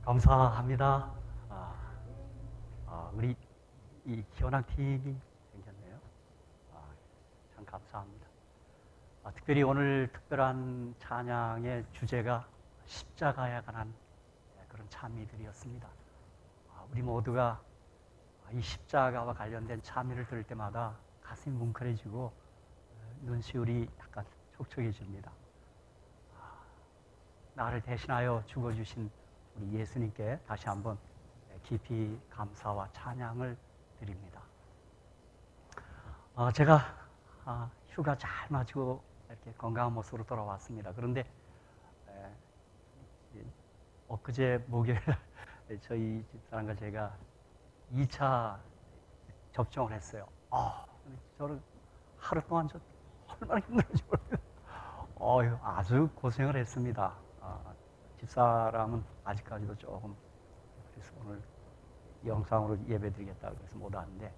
감사합니다. 우리 이 현황팀이 생겼네요. 참 감사합니다. 특별히 오늘 특별한 찬양의 주제가 십자가에 관한 그런 찬미들이었습니다. 우리 모두가 이 십자가와 관련된 찬미를 들을 때마다 가슴이 뭉클해지고 눈시울이 약간 촉촉해집니다. 나를 대신하여 죽어주신 우리 예수님께 다시 한번 깊이 감사와 찬양을 드립니다. 제가 휴가 잘 마치고 이렇게 건강한 모습으로 돌아왔습니다. 그런데 엊그제 목요일 저희 집사람과 제가 2차 접종을 했어요. 저는 하루 동안 얼마나 힘들었는지 모르겠어요. 아주 고생을 했습니다. 집사람은 아직까지도 조금, 그래서 오늘 영상으로 예배드리겠다고 해서 못 왔는데,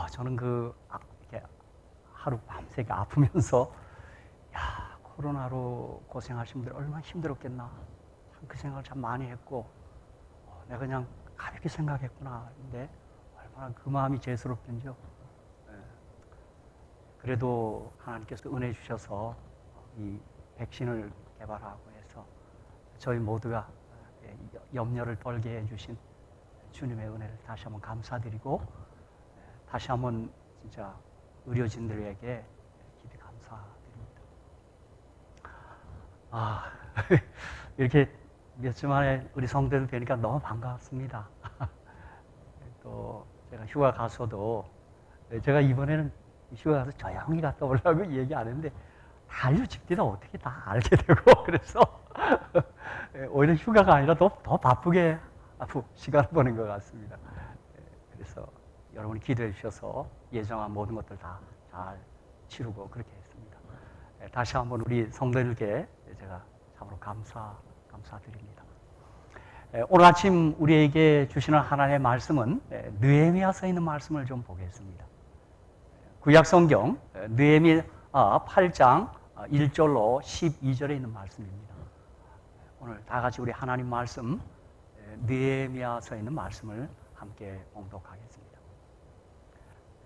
저는 이렇게 하루 밤새 아프면서, 코로나로 고생하신 분들 얼마나 힘들었겠나. 참 그 생각을 참 많이 했고, 내가 그냥 가볍게 생각했구나. 근데 얼마나 그 마음이 죄스럽던지요. 그래도 하나님께서 은혜 주셔서 이 백신을 개발하고 해서 저희 모두가 염려를 덜게 해주신 주님의 은혜를 다시 한번 감사드리고, 다시 한번 진짜 의료진들에게 깊이 감사드립니다. 이렇게 몇 주 만에 우리 성도들 뵈니까 너무 반갑습니다. 또 제가 휴가 가서도, 제가 이번에는 휴가 가서 조용히 갔다 오려고 얘기 안 했는데 달류 집디다 어떻게 다 알게 되고, 그래서 오히려 휴가가 아니라 더 바쁘게 시간을 보낸 것 같습니다. 그래서 여러분이 기도해 주셔서 예정한 모든 것들 다 잘 치르고 그렇게 했습니다. 다시 한번 우리 성도들께 제가 참으로 감사드립니다. 오늘 아침 우리에게 주시는 하나님의 말씀은 느헤미야서에 있는 말씀을 좀 보겠습니다. 구약성경 느헤미야 8장 1절로 12절에 있는 말씀입니다. 오늘 다 같이 우리 하나님 말씀 느헤미야서에 있는 말씀을 함께 봉독하겠습니다.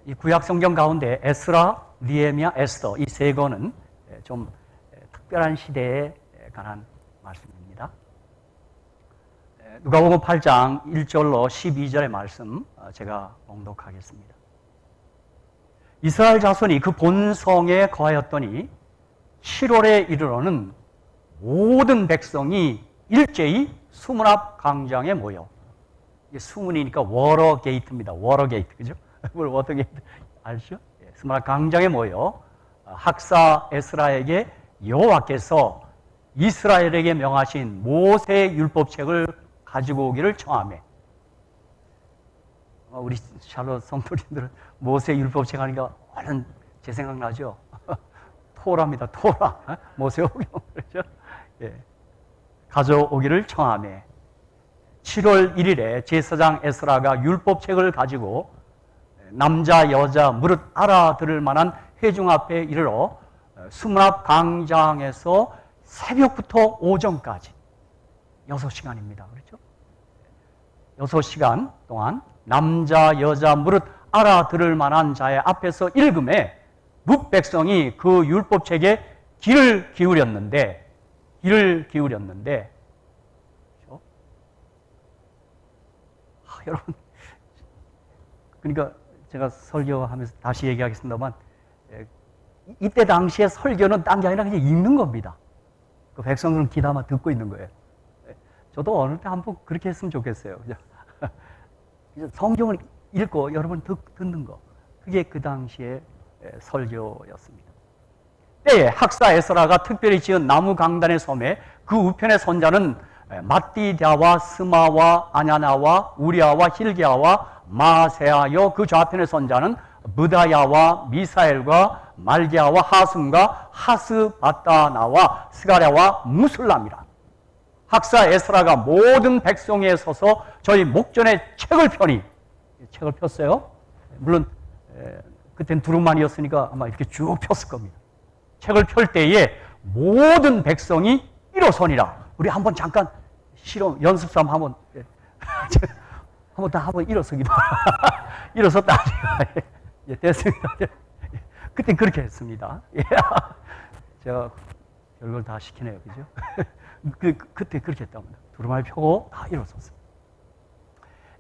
이 구약성경 가운데 에스라, 느헤미야, 에스더 이 세 권은 좀 특별한 시대에 관한 말씀입니다. 누가복음 8장 1절로 12절의 말씀 제가 봉독하겠습니다. 이스라엘 자손이 그 본성에 거하였더니 7월에 이르러는 모든 백성이 일제히 수문 앞 광장에 모여, 이게 수문이니까 워터 게이트입니다. 워터 게이트, 그죠? 워터 게이트 알죠? 수문 앞 광장에 모여 학사 에스라에게 여호와께서 이스라엘에게 명하신 모세의 율법책을 가지고 오기를 청하매. 우리 샬롯 성도님들은 모세 율법책 하니까 얼른 제 생각나죠? 토라입니다. 토라. 모세오경. 그렇죠? 가져오기를 청하매 7월 1일에 제사장 에스라가 율법책을 가지고 남자 여자 무릇 알아들을 만한 회중 앞에 이르러 수문 앞 광장에서 새벽부터 오전까지 6시간입니다. 그렇죠? 6시간 동안 남자 여자 무릇 알아들을 만한 자의 앞에서 읽음에 뭇백성이 그 율법책에 귀를 기울였는데 그렇죠? 여러분, 그러니까 제가 설교하면서 다시 얘기하겠습니다만, 이때 당시에 설교는 딴 게 아니라 그냥 읽는 겁니다. 그 백성들은 귀담아 듣고 있는 거예요. 저도 어느 때 한번 그렇게 했으면 좋겠어요. 성경을 읽고 여러분 듣는 거, 그게 그 당시에 설교였습니다. 때에 학사 에스라가 특별히 지은 나무 강단의 섬에 그 우편의 선자는 마띠다와 스마와 아냐나와 우리아와 힐기야와 마세아여, 그 좌편의 선자는 무다야와 미사엘과 말기야와 하슴과 하스바다나와 스가랴와 무술람이라. 학사 에스라가 모든 백성에 서서 저희 목전에 책을 폈어요. 물론 그땐 두루마니였으니까 아마 이렇게 쭉 폈을 겁니다. 책을 펼 때에 모든 백성이 일어서니라. 우리 한번 잠깐 실험 연습삼 한번 한번 다 한번 일어서기도 일어섰다. 예, 됐습니다. 그때 그렇게 했습니다. 예. 제가 별걸 다 시키네요, 그죠? 그때 그렇게 했답니다. 두루마리 펴고 다 일어섰어요.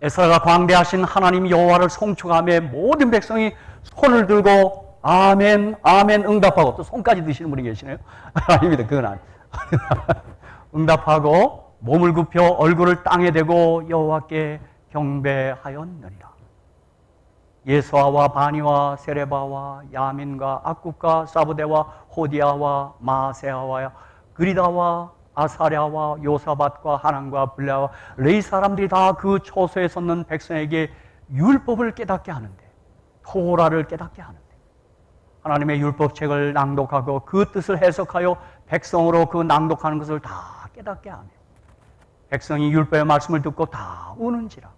에스라가 광대하신 하나님 여호와를 송축하며 모든 백성이 손을 들고 아멘, 아멘 응답하고, 또 손까지 드시는 분이 계시네요. 아닙니다, 그건 아니에요. 응답하고 몸을 굽혀 얼굴을 땅에 대고 여호와께 경배하였느니라. 예수아와 바니와 세레바와 야민과 악국과 사부대와 호디아와 마세아와 그리다와 아사랴와 요사밧과 하난과 블레와 레이 사람들이 다 그 초소에 섰는 백성에게 율법을 깨닫게 하는데, 토라를 깨닫게 하는데, 하나님의 율법책을 낭독하고 그 뜻을 해석하여 백성으로 그 낭독하는 것을 다 깨닫게 하며, 백성이 율법의 말씀을 듣고 다 우는지라.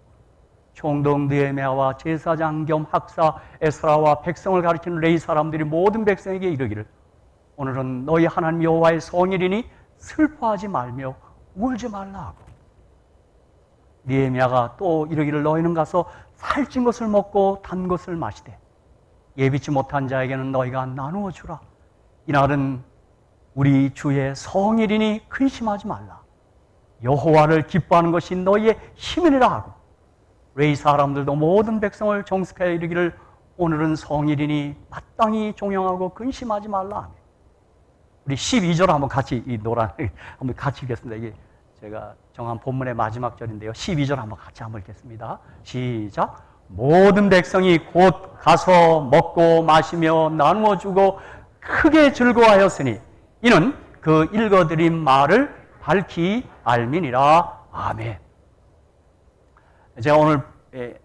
총독 느헤미야와 제사장 겸 학사 에스라와 백성을 가르치는 레위 사람들이 모든 백성에게 이르기를, 오늘은 너희 하나님 여호와의 성일이니 슬퍼하지 말며 울지 말라 하고, 느헤미야가 또 이르기를, 너희는 가서 살찐 것을 먹고 단 것을 마시되 예비치 못한 자에게는 너희가 나누어 주라. 이날은 우리 주의 성일이니 근심하지 말라. 여호와를 기뻐하는 것이 너희의 힘이라 하고, 레위 사람들도 모든 백성을 정숙하여 이르기를, 오늘은 성일이니 마땅히 종영하고 근심하지 말라 하며. 우리 12절 한번 같이 이 노란 한번 같이 읽겠습니다. 이게 제가 정한 본문의 마지막 절인데요. 12절 한번 같이 한번 읽겠습니다. 시작. 모든 백성이 곧 가서 먹고 마시며 나누어 주고 크게 즐거워하였으니 이는 그 읽어드린 말을 밝히 알미니라. 아멘. 제가 오늘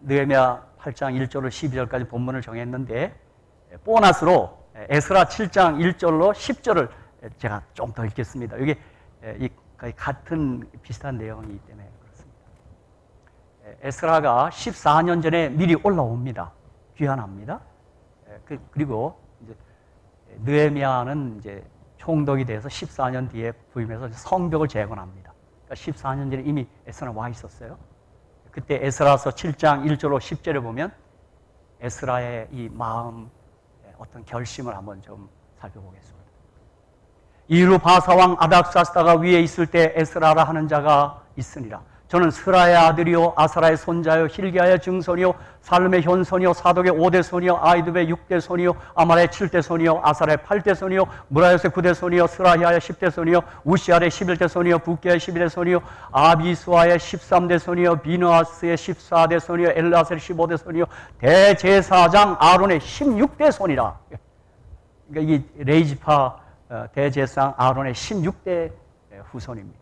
느헤미야 8장 1절로 12절까지 본문을 정했는데, 보너스로 에스라 7장 1절로 10절을 제가 좀 더 읽겠습니다. 이게 거의 같은 비슷한 내용이기 때문에 그렇습니다. 에스라가 14년 전에 미리 올라옵니다. 귀환합니다. 그리고 이제 느헤미야는 이제 총독이 돼서 14년 뒤에 부임해서 성벽을 재건합니다. 그러니까 14년 전에 이미 에스라는 와 있었어요. 그때 에스라서 7장 1절로 10절에 보면 에스라의 이 마음, 어떤 결심을 한번 좀 살펴보겠습니다. 이후 바사왕 아닥사스다가 위에 있을 때 에스라라 하는 자가 있으니라. 저는 스라의 아들이요 아사라의 손자요 hil기야의 증손이요 살룸의 현손이요 사독의 5대 손이요 아이두의 6대 손이요 아말의 7대 손이요 아사라의 8대 손이요 무라요스의 9대 손이요 스라히아의 10대 손이요 우시알의 11대 손이요 붓기야의 12대 손이요 아비수아의 13대 손이요 비느아스의 14대 손이요 엘라셀의 15대 손이요 대제사장 아론의 16대 손이라. 그러니까 이 레이지파 대제사장 아론의 16대 후손입니다.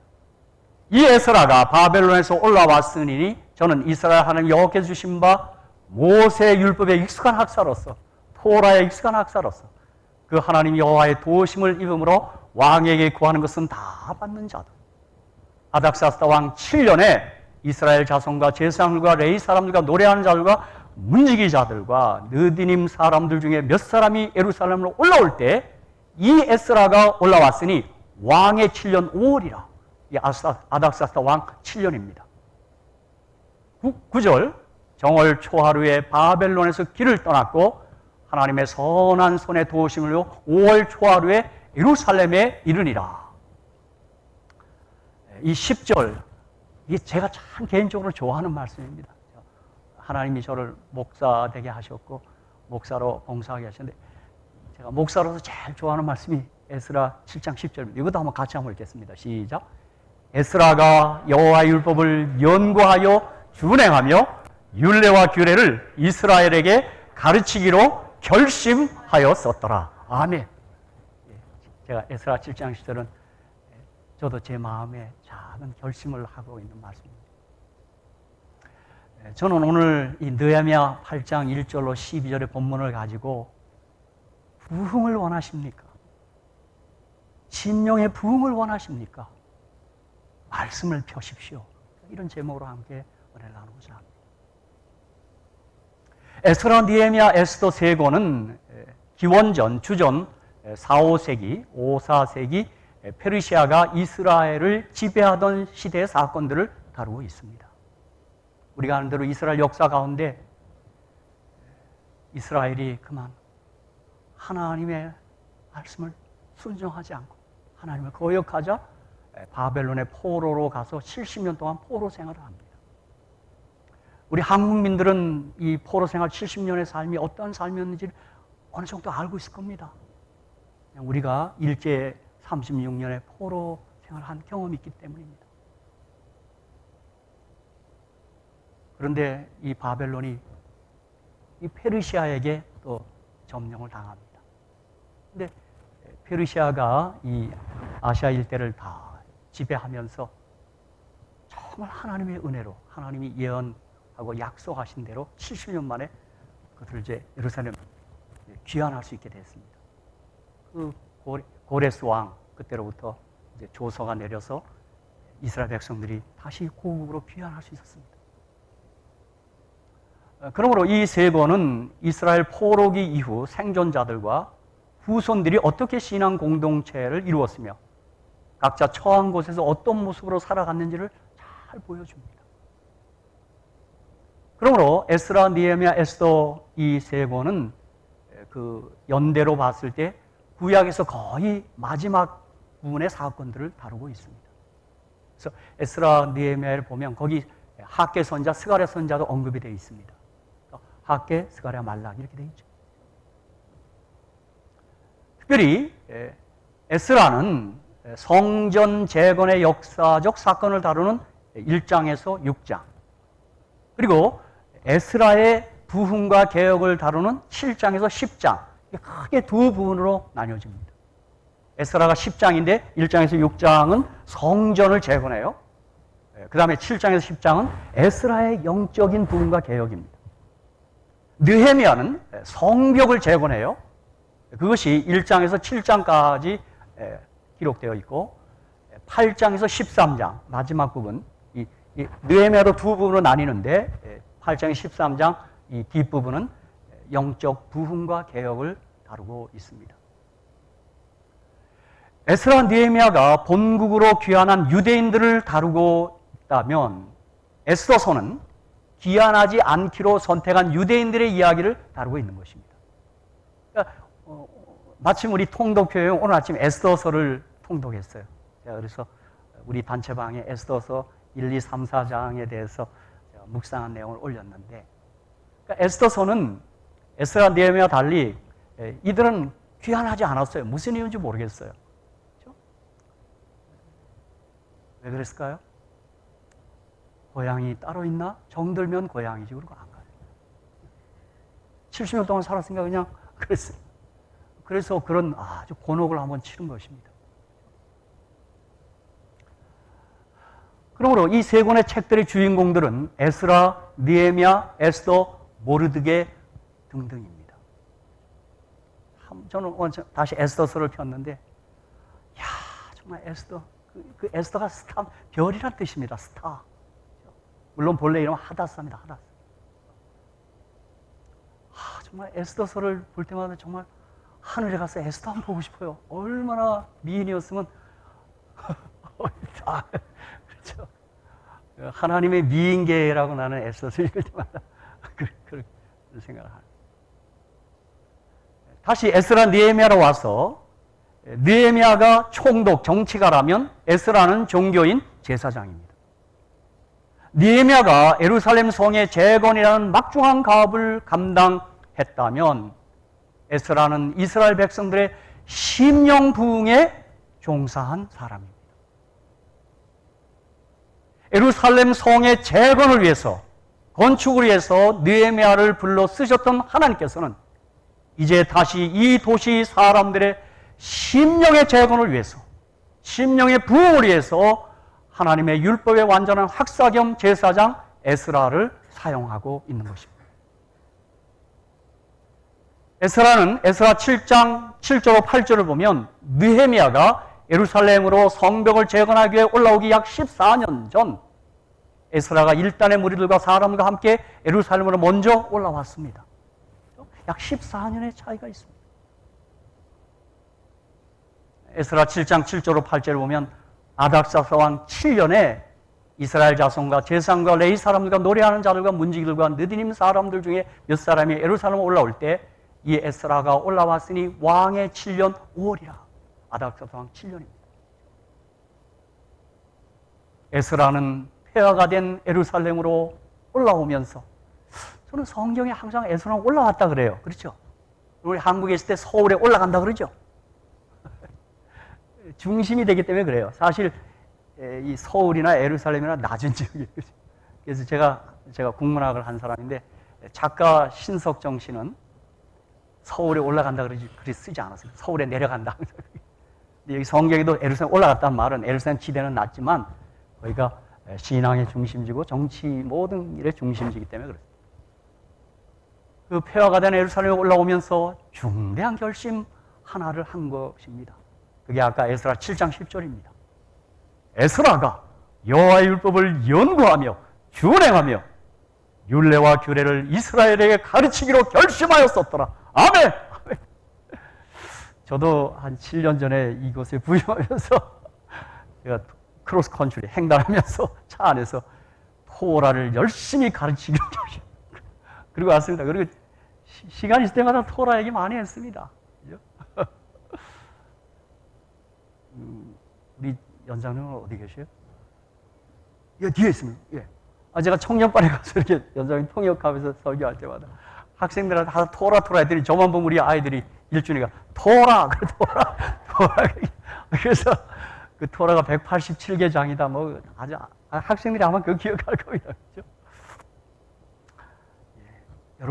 이 에스라가 바벨론에서 올라왔으니 저는 이스라엘 하나님 여호와께서 주신 바 모세의 율법에 익숙한 학사로서, 토라에 익숙한 학사로서 그 하나님 여호와의 도우심을 입음으로 왕에게 구하는 것은 다 받는 자들. 아닥사스다 왕 7년에 이스라엘 자손과 제사장들과 레위 사람들과 노래하는 자들과 문지기 자들과 느디님 사람들 중에 몇 사람이 예루살렘으로 올라올 때 이 에스라가 올라왔으니 왕의 7년 5월이라. 이 아닥사스다 왕 7년입니다. 9절 정월 초하루에 바벨론에서 길을 떠났고 하나님의 선한 손에 도우심으로 5월 초하루에 예루살렘에 이르니라. 이 10절, 이게 제가 참 개인적으로 좋아하는 말씀입니다. 하나님이 저를 목사 되게 하셨고 목사로 봉사하게 하셨는데, 제가 목사로서 제일 좋아하는 말씀이 에스라 7장 10절입니다. 이것도 한번 같이 한번 읽겠습니다. 시작. 에스라가 여호와의 율법을 연구하여 준행하며 율례와 규례를 이스라엘에게 가르치기로 결심하였었더라. 아멘. 제가 에스라 7장 10절은 저도 제 마음에 작은 결심을 하고 있는 말씀입니다. 저는 오늘 이 느헤미야 8장 1절로 12절의 본문을 가지고 부흥을 원하십니까? 심령의 부흥을 원하십니까? 말씀을 펴십시오. 이런 제목으로 함께 은혜를 나누고자 합니다. 에스라, 느헤미야, 에스더 세 권은 기원전, 주전 4, 5세기, 5, 4세기 페르시아가 이스라엘을 지배하던 시대의 사건들을 다루고 있습니다. 우리가 아는 대로 이스라엘 역사 가운데 이스라엘이 그만 하나님의 말씀을 순종하지 않고 하나님을 거역하자 바벨론의 포로로 가서 70년 동안 포로 생활을 합니다. 우리 한국민들은 이 포로 생활 70년의 삶이 어떤 삶이었는지를 어느 정도 알고 있을 겁니다. 우리가 일제 36년의 포로 생활한 경험이 있기 때문입니다. 그런데 이 바벨론이 이 페르시아에게 또 점령을 당합니다. 그런데 페르시아가 이 아시아 일대를 다 지배하면서 정말 하나님의 은혜로 하나님이 예언하고 약속하신 대로 70년 만에 그들을 이제 예루살렘 귀환할 수 있게 됐습니다. 그 고레스 왕 그때로부터 이제 조서가 내려서 이스라엘 백성들이 다시 고국으로 귀환할 수 있었습니다. 그러므로 이 세 권은 이스라엘 포로기 이후 생존자들과 후손들이 어떻게 신앙 공동체를 이루었으며 각자 처한 곳에서 어떤 모습으로 살아갔는지를 잘 보여줍니다. 그러므로 에스라, 느헤미야, 에스더 이 세 권은 그 연대로 봤을 때 구약에서 거의 마지막 부분의 사건들을 다루고 있습니다. 그래서 에스라, 느헤미야를 보면 거기 학개 선자, 스가랴 선자도 언급이 되어 있습니다. 학개, 스가랴, 말라기 이렇게 되어 있죠. 특별히 에스라는 성전 재건의 역사적 사건을 다루는 1장에서 6장, 그리고 에스라의 부흥과 개혁을 다루는 7장에서 10장, 크게 두 부분으로 나뉘어집니다. 에스라가 10장인데 1장에서 6장은 성전을 재건해요. 그 다음에 7장에서 10장은 에스라의 영적인 부흥과 개혁입니다. 느헤미야는 성벽을 재건해요. 그것이 1장에서 7장까지 기록되어 있고 8장에서 13장 마지막 부분, 이 느헤미야도 두 부분으로 나뉘는데 8장에 13장 이 뒷부분은 영적 부흥과 개혁을 다루고 있습니다. 에스라, 느헤미야가 본국으로 귀환한 유대인들을 다루고 있다면 에스더서는 귀환하지 않기로 선택한 유대인들의 이야기를 다루고 있는 것입니다. 그러니까 마침 우리 통독교회는 오늘 아침 에스더서를 통독했어요. 제가 그래서 우리 단체방에 에스더서 1, 2, 3, 4장에 대해서 묵상한 내용을 올렸는데, 그러니까 에스더서는 에스라, 느헤미야와 달리 이들은 귀환하지 않았어요. 무슨 이유인지 모르겠어요. 그렇죠? 왜 그랬을까요? 고향이 따로 있나? 정들면 고향이지 그러고 안 가요. 70년 동안 살았으니까 그냥 그랬어요. 그래서 그런 아주 곤혹을 한번 치른 것입니다. 그러므로 이 세 권의 책들의 주인공들은 에스라, 느헤미야, 에스더, 모르드게 등등입니다. 저는 다시 에스더서를 폈는데, 야 정말 에스더, 그 에스더가 스타, 별이란 뜻입니다. 스타. 물론 본래 이름은 하다스입니다. 하다스. 정말 에스더서를 볼 때마다 정말 하늘에 가서 에스더 한번 보고 싶어요. 얼마나 미인이었으면. 그렇죠. 하나님의 미인계라고 나는 에스더서 읽을 때마다 그런 생각을 합니다. 다시 에스라, 느헤미야로 와서 느헤미야가 총독, 정치가라면 에스라는 종교인, 제사장입니다. 느헤미야가 예루살렘 성의 재건이라는 막중한 가업을 감당했다면 에스라는 이스라엘 백성들의 심령 부흥에 종사한 사람입니다. 예루살렘 성의 재건을 위해서, 건축을 위해서 느헤미야를 불러 쓰셨던 하나님께서는 이제 다시 이 도시 사람들의 심령의 재건을 위해서, 심령의 부흥을 위해서 하나님의 율법의 완전한 학사 겸 제사장 에스라를 사용하고 있는 것입니다. 에스라는 에스라 7장 7절로 8절을 보면 느헤미야가 예루살렘으로 성벽을 재건하기 위해 올라오기 약 14년 전 에스라가 일단의 무리들과 사람과 함께 예루살렘으로 먼저 올라왔습니다. 약 14년의 차이가 있습니다. 에스라 7장 7절로 8절을 보면 아닥사스 왕 7년에 이스라엘 자손과 제사장과 레위 사람들과 노래하는 자들과 문지기들과 느디님 사람들 중에 몇 사람이 예루살렘에 올라올 때 이 에스라가 올라왔으니 왕의 7년 5월이라. 아닥사스 왕 7년입니다. 에스라는 폐허가 된 예루살렘으로 올라오면서, 저는 성경에 항상 에스라는 올라왔다 그래요. 그렇죠? 우리 한국에 있을 때 서울에 올라간다 그러죠? 중심이 되기 때문에 그래요. 사실 이 서울이나 예루살렘이나 낮은 지역이에요. 그래서 제가 국문학을 한 사람인데 작가 신석정 씨는 서울에 올라간다 그리 쓰지 않았어요. 서울에 내려간다. 근데 여기 성경에도 예루살렘 올라갔다는 말은 예루살렘 지대는 낮지만 거기가 신앙의 중심지고 정치 모든 일의 중심지이기 때문에 그렇습니다. 그 폐허가 된 예루살렘에 올라오면서 중대한 결심 하나를 한 것입니다. 그게 아까 에스라 7장 10절입니다. 에스라가 여호와의 율법을 연구하며 준행하며 율례와 규례를 이스라엘에게 가르치기로 결심하였었더라. 아멘! 아멘. 저도 한 7년 전에 이곳에 부임하면서 제가 크로스 컨트리 횡단하면서 차 안에서 토라를 열심히 가르치기로 결심. 그리고 왔습니다. 그리고 시간 있을 때마다 토라 얘기 많이 했습니다. 우리 연장님은 어디 계세요? 예, 뒤에 있습니다. 예. 제가 청년반에 가서 이렇게 연장님 통역하면서 설교할 때마다 학생들한테 다 토라 했더니 저만 보면 우리 아이들이 일준이가 토라, 그래, 토라. 그래서 그 토라가 187개 장이다. 뭐 아주 학생들이 아마 그거 기억할 겁니다. 그렇죠? 예.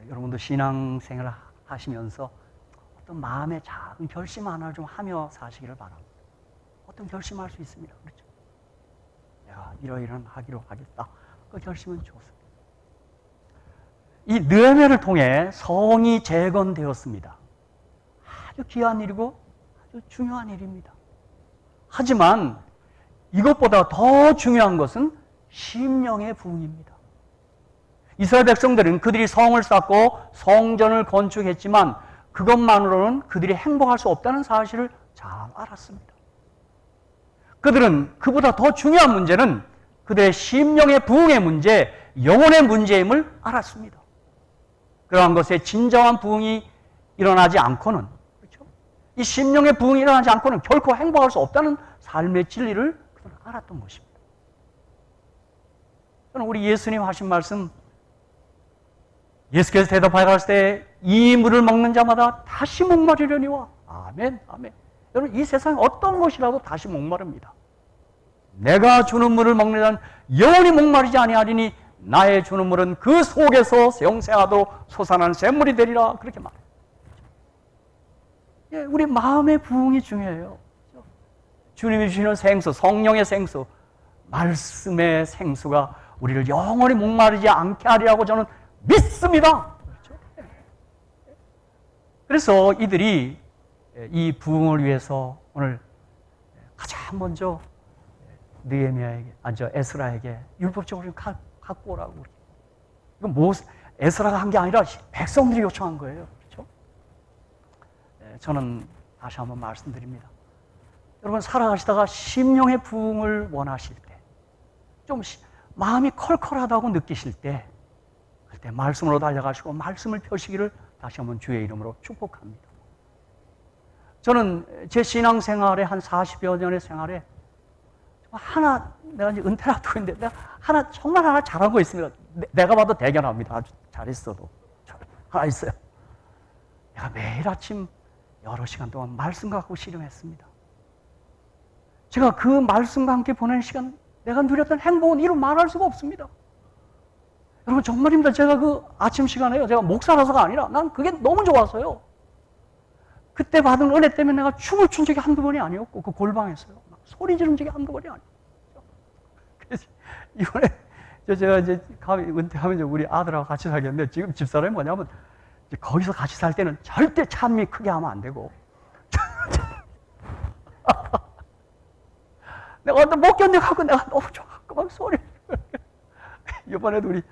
여러분도 신앙생활을 하시면서 어떤 마음의 작은 결심 하나를 좀 하며 사시기를 바랍니다. 어떤 결심할 수 있습니다. 그렇죠? 내가 이러이러한 하기로 하겠다. 그 결심은 좋습니다. 이 느헤미야를 통해 성이 재건되었습니다. 아주 귀한 일이고 아주 중요한 일입니다. 하지만 이것보다 더 중요한 것은 심령의 부흥입니다. 이스라엘 백성들은 그들이 성을 쌓고 성전을 건축했지만 그것만으로는 그들이 행복할 수 없다는 사실을 잘 알았습니다. 그들은 그보다 더 중요한 문제는 그들의 심령의 부흥의 문제, 영혼의 문제임을 알았습니다. 그러한 것에 진정한 부흥이 일어나지 않고는, 그렇죠? 이 심령의 부흥이 일어나지 않고는 결코 행복할 수 없다는 삶의 진리를 그들은 알았던 것입니다. 저는 우리 예수님 하신 말씀, 예수께서 대답하여 가실 때 이 물을 먹는 자마다 다시 목마르려니와. 아멘, 아멘. 여러분, 이 세상에 어떤 것이라도 다시 목마릅니다. 내가 주는 물을 먹는 자는 영원히 목마르지 아니하리니 나의 주는 물은 그 속에서 영생하도록 솟아나는 샘물이 되리라. 그렇게 말해요. 예, 우리 마음의 부흥이 중요해요. 주님이 주시는 생수, 성령의 생수, 말씀의 생수가 우리를 영원히 목마르지 않게 하리라고 저는 믿습니다. 그래서 이들이 이 부흥을 위해서 오늘 가장 먼저 느헤미야에게, 에스라에게 율법적으로 갖고 오라고. 이건 뭐 에스라가 한 게 아니라 백성들이 요청한 거예요. 그렇죠? 저는 다시 한번 말씀드립니다. 여러분, 살아가시다가 심령의 부흥을 원하실 때, 좀 마음이 컬컬하다고 느끼실 때, 그때 말씀으로 달려가시고 말씀을 펴시기를 다시 한번 주의 이름으로 축복합니다. 저는 제 신앙생활의 한 40여 년의 생활에 내가 이제 은퇴를 앞두고 있는데 정말 하나 잘한 거 있습니다. 내가 봐도 대견합니다. 아주 잘했어도. 하나 있어요. 내가 매일 아침 여러 시간 동안 말씀과 갖고 씨름했습니다. 제가 그 말씀과 함께 보내는 시간, 내가 누렸던 행복은 이루 말할 수가 없습니다. 여러분, 정말입니다. 제가 그 아침 시간에요, 제가 목사라서가 아니라 난 그게 너무 좋아서요. 그때 받은 은혜 때문에 내가 춤을 춘 적이 한두 번이 아니었고, 그 골방에서요. 소리 지른 적이 한두 번이 아니었어요. 그래서 이번에 제가 이제 은퇴하면 우리 아들하고 같이 살겠는데, 지금 집사람이 뭐냐면, 거기서 같이 살 때는 절대 찬미 크게 하면 안 되고, 내가 어떤 못 견뎌갖고 내가 너무 좋아갖고 막 소리. 이번에도 우리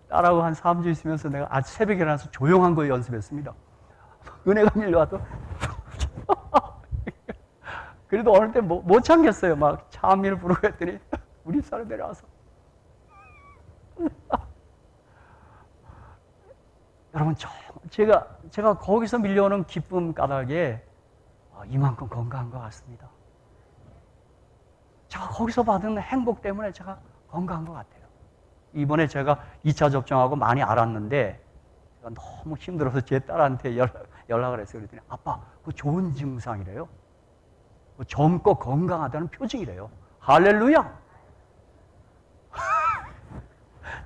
딸하고 한 3주 있으면서 내가 아침 새벽에 일어나서 조용한 거 연습했습니다. 은혜가 밀려와도 그래도 어느 때 못 참겠어요. 막 찬미를 부르고 했더니 우리 사람 내려와서 여러분, 제가 거기서 밀려오는 기쁨 까닭에 이만큼 건강한 것 같습니다. 제가 거기서 받은 행복 때문에 제가 건강한 것 같아요. 이번에 제가 2차 접종하고 많이 알았는데 제가 너무 힘들어서 제 딸한테 연락을 했어요. 그랬더니 아빠, 그거 좋은 증상이래요. 젊고 건강하다는 표징이래요. 할렐루야!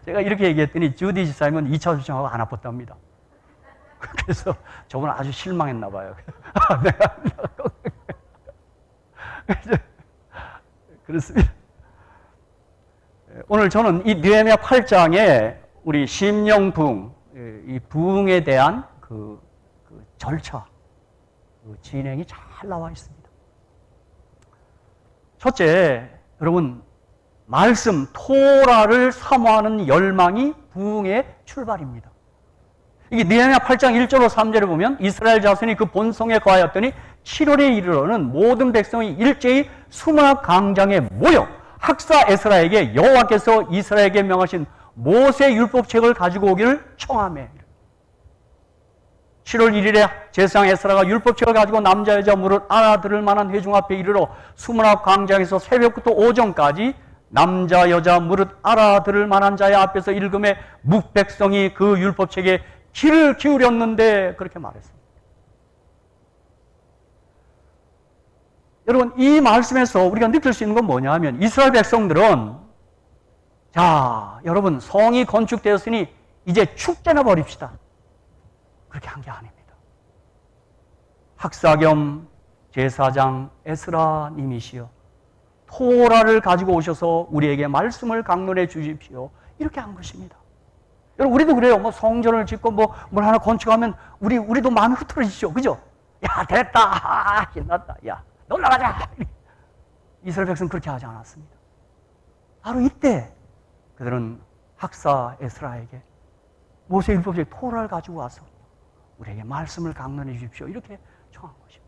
제가 이렇게 얘기했더니 주디 집사님은 2차 접종하고 안 아팠답니다. 그래서 저분 아주 실망했나 봐요. 내가 그렇습니다. 오늘 저는 이 느헤미야 8장에 우리 심령부흥, 이 부흥에 대한 그 절차, 그 진행이 잘 나와 있습니다. 첫째, 여러분, 말씀, 토라를 사모하는 열망이 부흥의 출발입니다. 이게 느헤미야 8장 1절로 3절에 보면 이스라엘 자손이 그 본성에 거하였더니 7월에 이르러는 모든 백성이 일제히 수문학 광장에 모여 학사 에스라에게 여호와께서 이스라엘에게 명하신 모세 율법책을 가지고 오기를 청하매. 7월 1일에 제사장 에스라가 율법책을 가지고 남자 여자 무릇 알아들을 만한 회중 앞에 이르러 수문학 광장에서 새벽부터 오전까지 남자 여자 무릇 알아들을 만한 자의 앞에서 읽음에 묵백성이 그 율법책에 귀를 기울였는데 그렇게 말했습니다. 여러분, 이 말씀에서 우리가 느낄 수 있는 건 뭐냐 하면 이스라엘 백성들은 자, 여러분, 성이 건축되었으니 이제 축제나 벌입시다. 그렇게 한 게 아닙니다. 학사 겸 제사장 에스라님이시여 토라를 가지고 오셔서 우리에게 말씀을 강론해 주십시오. 이렇게 한 것입니다. 여러분, 우리도 그래요. 뭐 성전을 짓고 뭘 하나 건축하면 우리도 마음이 흐트러지죠. 그죠? 야, 됐다. 신났다. 야, 놀러 가자. 이스라엘 백성은 그렇게 하지 않았습니다. 바로 이때 그들은 학사 에스라에게 모세 율법책 토라를 가지고 와서 우리에게 말씀을 강론해 주십시오. 이렇게 청한 것입니다.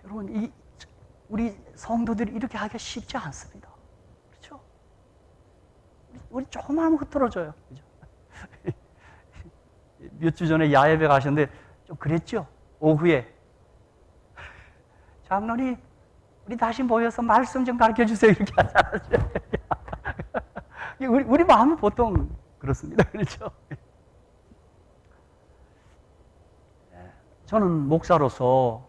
여러분, 우리 성도들이 이렇게 하기가 쉽지 않습니다. 그렇죠? 우리 조금만 하면 흐트러져요. 그죠? 몇 주 전에 야외배 가셨는데 좀 그랬죠? 오후에 장로님, 우리 다시 모여서 말씀 좀 가르쳐 주세요. 이렇게 하잖아요. 우리 마음은 보통 그렇습니다. 그렇죠? 저는 목사로서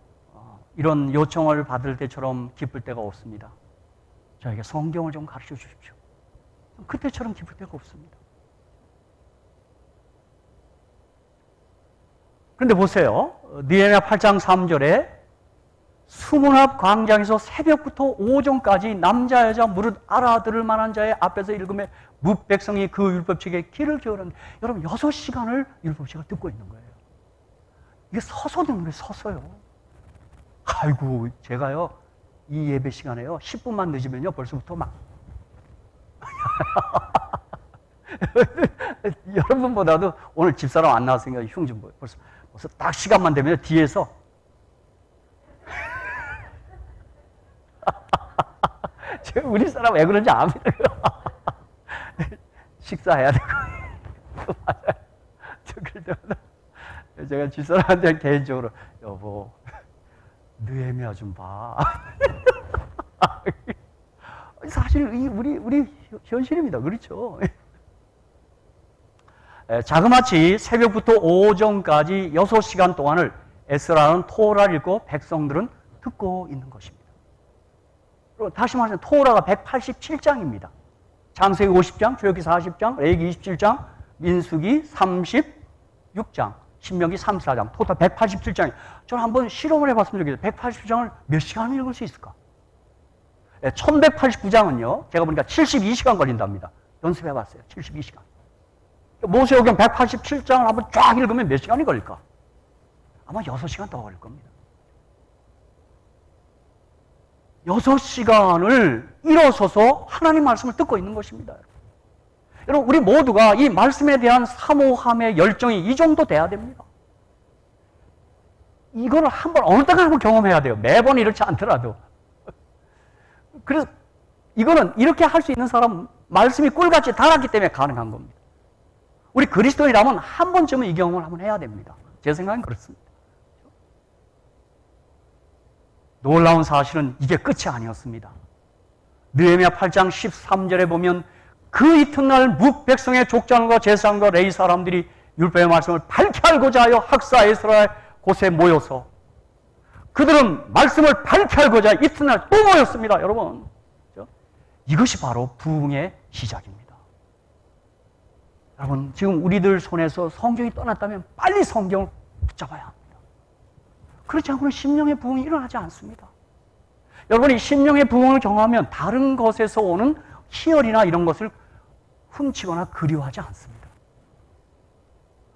이런 요청을 받을 때처럼 기쁠 때가 없습니다. 저에게 성경을 좀 가르쳐 주십시오. 그때처럼 기쁠 때가 없습니다. 그런데 보세요. 느헤미야 8장 3절에 수문앞 광장에서 새벽부터 오전까지 남자 여자 무릇 알아들을 만한 자의 앞에서 읽음에 묵백성이 그 율법책에 귀를 기울였는데 여러분 6시간을 율법책을 듣고 있는 거예요. 이게 서서 듣는 거예요. 서서요. 아이고, 제가요 이 예배 시간에요 10분만 늦으면요 벌써부터 막 여러분보다도 오늘 집사람 안 나왔으니까 흉 좀 벌써 딱 시간만 되면 뒤에서 우리 사람 왜 그런지 압니다. 식사해야 되고 맞아요. 그럴 때마다 제가 집사람한테 개인적으로 여보 느헤미야 좀 봐. 사실 우리 현실입니다. 그렇죠? 자그마치 새벽부터 오전까지 6시간 동안을 에스라는 토라를 읽고 백성들은 듣고 있는 것입니다. 다시 말해서 토라가 187장입니다. 창세기 50장, 출애굽기 40장, 레위기 27장, 민수기 36장, 신명기 34장, 토탈 187장이에요. 저는 한번 실험을 해봤으면 좋겠어요. 187장을 몇 시간을 읽을 수 있을까? 1189장은요, 제가 보니까 72시간 걸린답니다. 연습해봤어요. 72시간. 모세오경 187장을 한번 쫙 읽으면 몇 시간이 걸릴까? 아마 6시간 더 걸릴 겁니다. 6시간을 일어서서 하나님 말씀을 듣고 있는 것입니다. 여러분, 우리 모두가 이 말씀에 대한 사모함의 열정이 이 정도 돼야 됩니다. 이거를 한번 어느 때가 한번 경험해야 돼요. 매번 이렇지 않더라도. 그래서 이거는 이렇게 할 수 있는 사람 말씀이 꿀같이 달았기 때문에 가능한 겁니다. 우리 그리스도인이라면 한 번쯤은 이 경험을 한번 해야 됩니다. 제 생각은 그렇습니다. 놀라운 사실은 이게 끝이 아니었습니다. 느헤미야 8장 13절에 보면 그 이튿날 묵 백성의 족장과 제사장과 레위 사람들이 율법의 말씀을 밝히 알고자 하여 학사 에스라의 곳에 모여서 그들은 말씀을 밝히 알고자 이튿날 또 모였습니다. 여러분, 이것이 바로 부흥의 시작입니다. 여러분, 지금 우리들 손에서 성경이 떠났다면 빨리 성경을 붙잡아야 합니다. 그렇지 않고는 심령의 부흥이 일어나지 않습니다. 여러분이 심령의 부흥을 경험하면 다른 것에서 오는 희열이나 이런 것을 훔치거나 그리워하지 않습니다.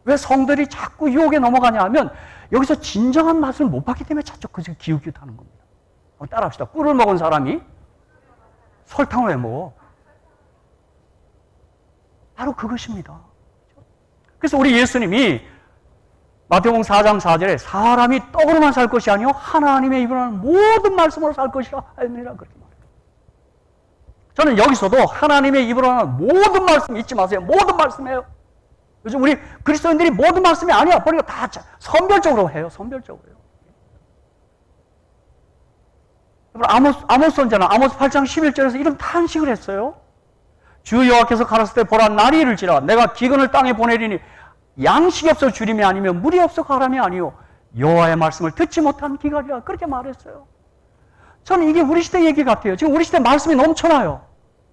왜 성들이 자꾸 유혹에 넘어가냐 하면 여기서 진정한 맛을 못 봤기 때문에 자꾸 그저 기웃기웃하는 겁니다. 한번 따라합시다. 꿀을 먹은 사람이 설탕을 왜 먹어? 바로 그것입니다. 그래서 우리 예수님이 마태복음 4장 4절에 사람이 떡으로만 살 것이 아니요 하나님의 입으로 하는 모든 말씀으로 살 것이라 하였느니라 그렇게 말해요. 저는 여기서도 하나님의 입으로 하는 모든 말씀 잊지 마세요. 모든 말씀이에요. 요즘 우리 그리스도인들이 모든 말씀이 아니야. 그러니까 다 선별적으로 해요. 선별적으로요. 아모스 선지자는 아모스 8장 11절에서 이런 탄식을 했어요. 주 여호와께서 가라사대 보라 날이 이를지라 내가 기근을 땅에 보내리니 양식이 없어 주림이 아니면 물이 없어 가람이 아니요 여호와의 말씀을 듣지 못한 기갈이라 그렇게 말했어요. 저는 이게 우리 시대 얘기 같아요. 지금 우리 시대 말씀이 넘쳐나요.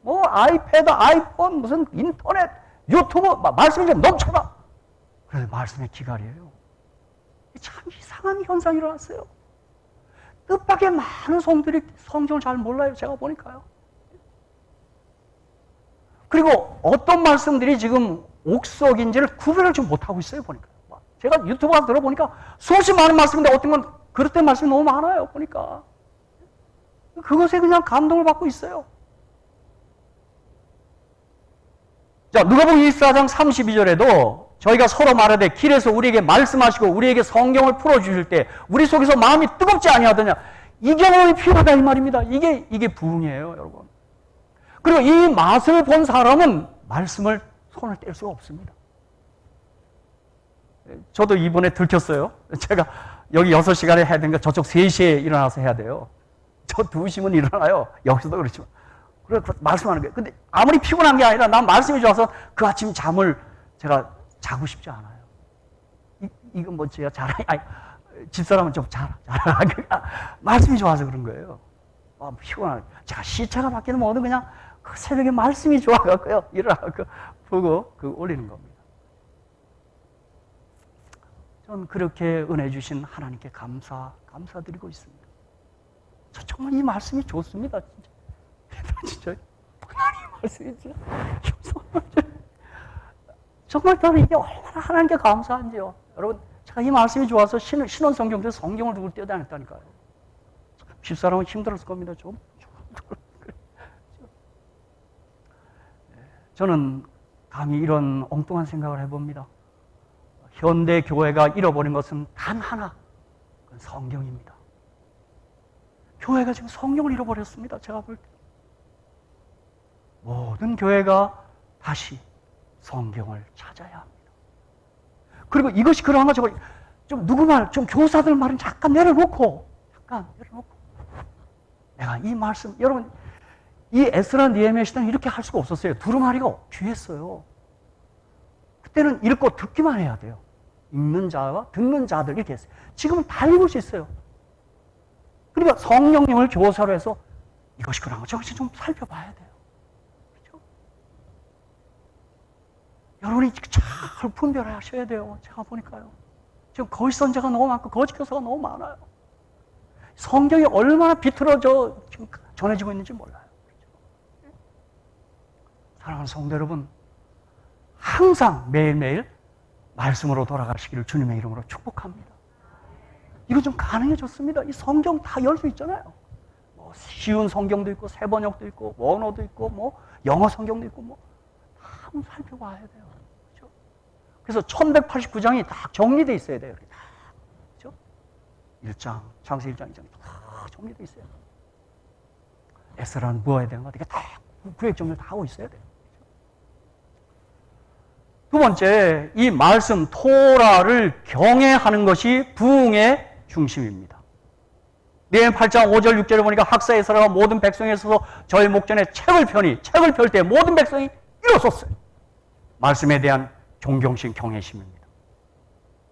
뭐 아이패드, 아이폰, 무슨 인터넷, 유튜브 말씀이 좀 넘쳐나. 그래서 말씀의 기갈이에요. 참 이상한 현상이 일어났어요. 뜻밖의 많은 성들이 성경을 잘 몰라요. 제가 보니까요. 그리고 어떤 말씀들이 지금 옥석인지를 구별을 좀 못하고 있어요. 보니까 제가 유튜브 가서 들어보니까 수없이 많은 말씀인데 어떤 건 그릇된 말씀이 너무 많아요. 보니까 그것에 그냥 감동을 받고 있어요. 자, 누가복음 24장 32절에도 저희가 서로 말하되 길에서 우리에게 말씀하시고 우리에게 성경을 풀어주실 때 우리 속에서 마음이 뜨겁지 아니하더냐. 이 경험이 필요하다 이 말입니다. 이게 부흥이에요, 여러분. 그리고 이 맛을 본 사람은 말씀을 손을 뗄 수가 없습니다. 저도 이번에 들켰어요. 제가 여기 6시간에 해야 되니까 저쪽 3시에 일어나서 해야 돼요. 저 2시면 일어나요. 여기서도 그렇지만. 그래서 말씀하는 거예요. 근데 아무리 피곤한 게 아니라 난 말씀이 좋아서 그 아침 잠을 제가 자고 싶지 않아요. 이건 뭐 제가 아니, 집사람은 좀 자라. 말씀이 좋아서 그런 거예요. 피곤하게. 제가 시차가 바뀌는 뭐든 그냥 그 새벽에 말씀이 좋아갖고요. 일어나갖고 보고 올리는 겁니다. 저는 그렇게 은혜 주신 하나님께 감사드리고 있습니다. 저 정말 이 말씀이 좋습니다. 진짜 하나님 말씀이 진짜 정말 저는 이게 얼마나 하나님께 감사한지요. 여러분, 제가 이 말씀이 좋아서 신원성경에서 성경을 두고 뛰어다녔다니까요. 집사람은 힘들었을 겁니다. 좀. 저는 감히 이런 엉뚱한 생각을 해봅니다. 현대 교회가 잃어버린 것은 단 하나, 그건 성경입니다. 교회가 지금 성경을 잃어버렸습니다. 제가 볼 때. 모든 교회가 다시 성경을 찾아야 합니다. 그리고 이것이 그러한가 저거 좀 누구 말, 좀 교사들 말은 잠깐 내려놓고 내가 이 말씀, 여러분 이 에스라 느헤미야 시대는 이렇게 할 수가 없었어요. 두루마리가 귀했어요. 그때는 읽고 듣기만 해야 돼요. 읽는 자와 듣는 자들 이렇게 했어요. 지금은 다 읽을 수 있어요. 그러니까 성령님을 교사로 해서 이것이 그런가 저것이 좀 살펴봐야 돼요. 그렇죠? 여러분이 잘 분별하셔야 돼요. 제가 보니까요. 지금 거짓 선자가 너무 많고 거짓 교사가 너무 많아요. 성경이 얼마나 비틀어져 지금 전해지고 있는지 몰라요. 그렇죠? 사랑하는 성도 여러분, 항상 매일매일 말씀으로 돌아가시기를 주님의 이름으로 축복합니다. 이거 좀 가능해졌습니다. 이 성경 다 열 수 있잖아요. 뭐 쉬운 성경도 있고 세번역도 있고 원어도 있고 뭐 영어 성경도 있고 뭐 다 한번 살펴봐야 돼요. 그렇죠? 그래서 1189장이 다 정리되어 있어야 돼요. 그렇죠? 1장, 창세기 1장, 2장 다 정리되어 있어요. 에스라는 뭐 해야 되는 거 이게 다 구획 정리를 다 하고 있어야 돼요. 두 번째, 이 말씀 토라를 경외하는 것이 부흥의 중심입니다. 느헤미야 8장 5절 6절에 보니까 학사 에스라가 모든 백성에 서서 저의 목전에 책을 펴니 책을 펼 때 모든 백성이 일어섰어요. 말씀에 대한 존경심, 경외심입니다.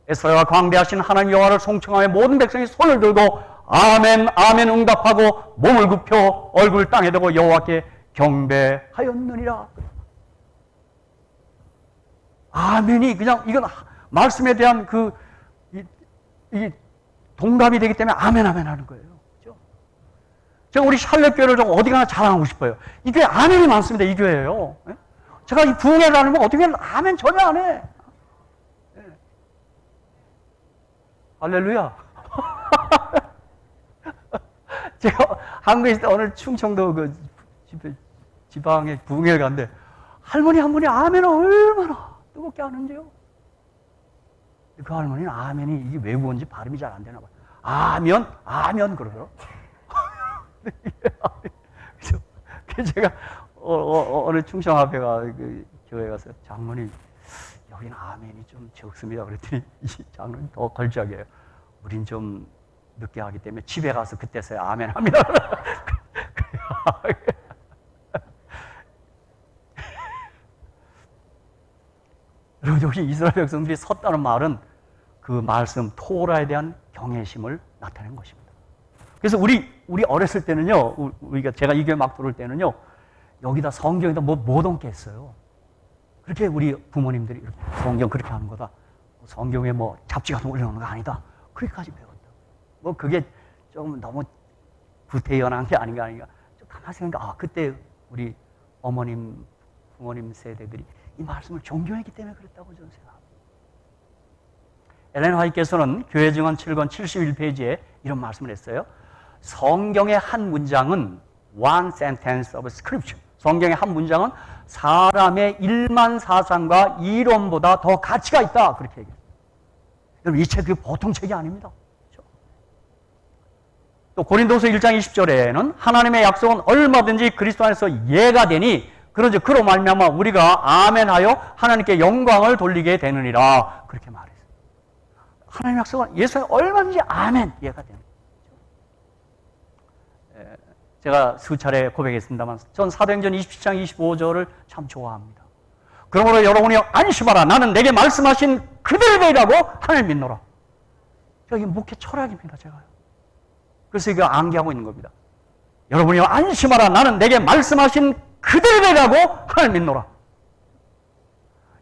에스라가 광대하신 하나님 여호와를 송축하며 모든 백성이 손을 들고 아멘 아멘 응답하고 몸을 굽혀 얼굴 땅에 대고 여호와께 경배하였느니라. 아멘이 그냥 이건 말씀에 대한 이 동감이 되기 때문에 아멘 아멘 하는 거예요. 그렇죠? 제가 우리 샬롯 교회를 좀 어디 가나 자랑하고 싶어요. 이 교회 아멘이 많습니다. 이 교회예요. 제가 이 부흥회를 하면 어떻게 아멘 전혀 안 해. 할렐루야. 제가 한국에 있을 때 오늘 충청도 그 지방에 부흥회를 갔는데 할머니 한 분이 아멘을 얼마나 뜨겁게 하는지요. 그 할머니는 아멘이 이게 외국어인지 발음이 잘 안 되나 봐요. 아면 그러더라고요. 그래서 제가 어느 충청 앞에 그 교회 가서 장로님 여기는 아멘이 좀 적습니다. 그랬더니 이 장로님 더 걸작이에요. 우린 좀 늦게 하기 때문에 집에 가서 그때서야 아멘 합니다. 여러분, 여기 이스라엘 백성들이 섰다는 말은 그 말씀 토라에 대한 경외심을 나타낸 것입니다. 그래서 우리 어렸을 때는요, 우리가 제가 이 교회 막 들어올 때는요, 여기다 성경에다 못 얹게 했어요. 그렇게 우리 부모님들이 성경 그렇게 하는 거다. 성경에 뭐 잡지 같은 거 올려놓는 거 아니다. 그렇게까지 배웠다. 뭐 그게 좀 너무 구태연한 게 아닌가. 좀 가만히 생각하니까 그때 우리 어머님, 부모님 세대들이 이 말씀을 존경했기 때문에 그랬다고 저는 생각합니다. 엘렌 화이트께서는 교회 증언 7권 71페이지에 이런 말씀을 했어요. 성경의 한 문장은 one sentence of scripture. 성경의 한 문장은 사람의 일만 사상과 이론보다 더 가치가 있다. 그렇게 얘기해요. 여러분, 이 책이 보통 책이 아닙니다. 그렇죠? 또 고린도서 1장 20절에는 하나님의 약속은 얼마든지 그리스도 안에서 예가 되니 그런즉 그로 말미암아 우리가 아멘하여 하나님께 영광을 돌리게 되느니라. 그렇게 말했어요. 하나님의 약속은 예수에 얼마든지 아멘 예가 되는 거죠. 제가 수차례 고백했습니다만 전 사도행전 27장 25절을 참 좋아합니다. 그러므로 여러분이 안심하라. 나는 내게 말씀하신 그대로라고 하나님 믿노라. 저기 목회 철학입니다. 제가요. 그래서 이거 암기하고 있는 겁니다. 여러분이 안심하라. 나는 내게 말씀하신 그대로라고 하나님 믿노라.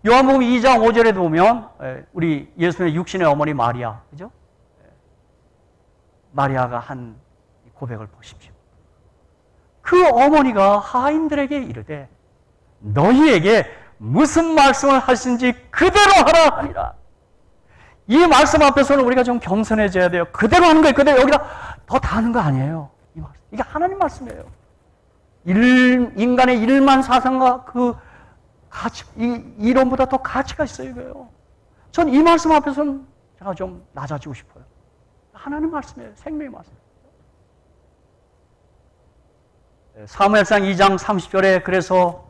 요한복음 2장 5절에도 보면 우리 예수님의 육신의 어머니 마리아, 그죠? 마리아가 한 고백을 보십시오. 그 어머니가 하인들에게 이르되 너희에게 무슨 말씀을 하신지 그대로 하라 하니라. 이 말씀 앞에서는 우리가 좀 겸손해져야 돼요. 그대로 하는 거예요. 그대로 여기다 더 다는 거 아니에요. 이 말씀. 이게 하나님 말씀이에요. 인간의 일만 사상과 그 가치, 이론보다 더 가치가 있어요, 이거요. 전 이 말씀 앞에서는 제가 좀 낮아지고 싶어요. 하나님 말씀이에요. 생명의 말씀. 사무엘상 2장 30절에 그래서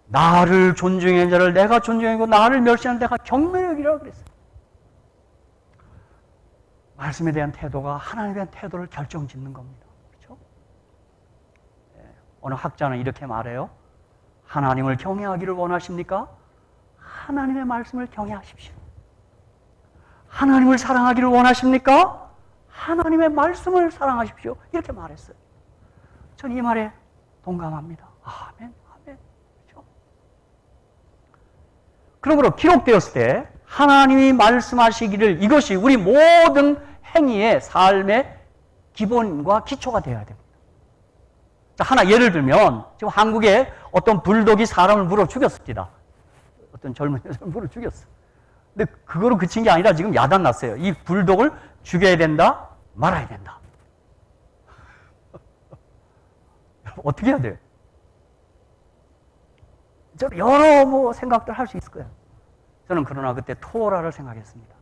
나를 존중하는 자를 내가 존중하고 나를 멸시하는 내가 경멸히 여기라 그랬어요. 말씀에 대한 태도가 하나님에 대한 태도를 결정짓는 겁니다. 그렇죠? 어느 학자는 이렇게 말해요. 하나님을 경외하기를 원하십니까? 하나님의 말씀을 경외하십시오. 하나님을 사랑하기를 원하십니까? 하나님의 말씀을 사랑하십시오. 이렇게 말했어요. 전 이 말에 동감합니다. 아멘, 아멘. 그렇죠? 그러므로 기록되었을 때 하나님이 말씀하시기를 이것이 우리 모든 행위의 삶의 기본과 기초가 되어야 됩니다. 자, 하나 예를 들면 지금 한국에 어떤 불독이 사람을 물어 죽였습니다. 어떤 젊은 여자를 물어 죽였어. 근데 그거로 그친 게 아니라 지금 야단 났어요. 이 불독을 죽여야 된다, 말아야 된다. 어떻게 해야 돼요? 여러 생각들 할 수 있을 거예요. 저는 그러나 그때 토라를 생각했습니다.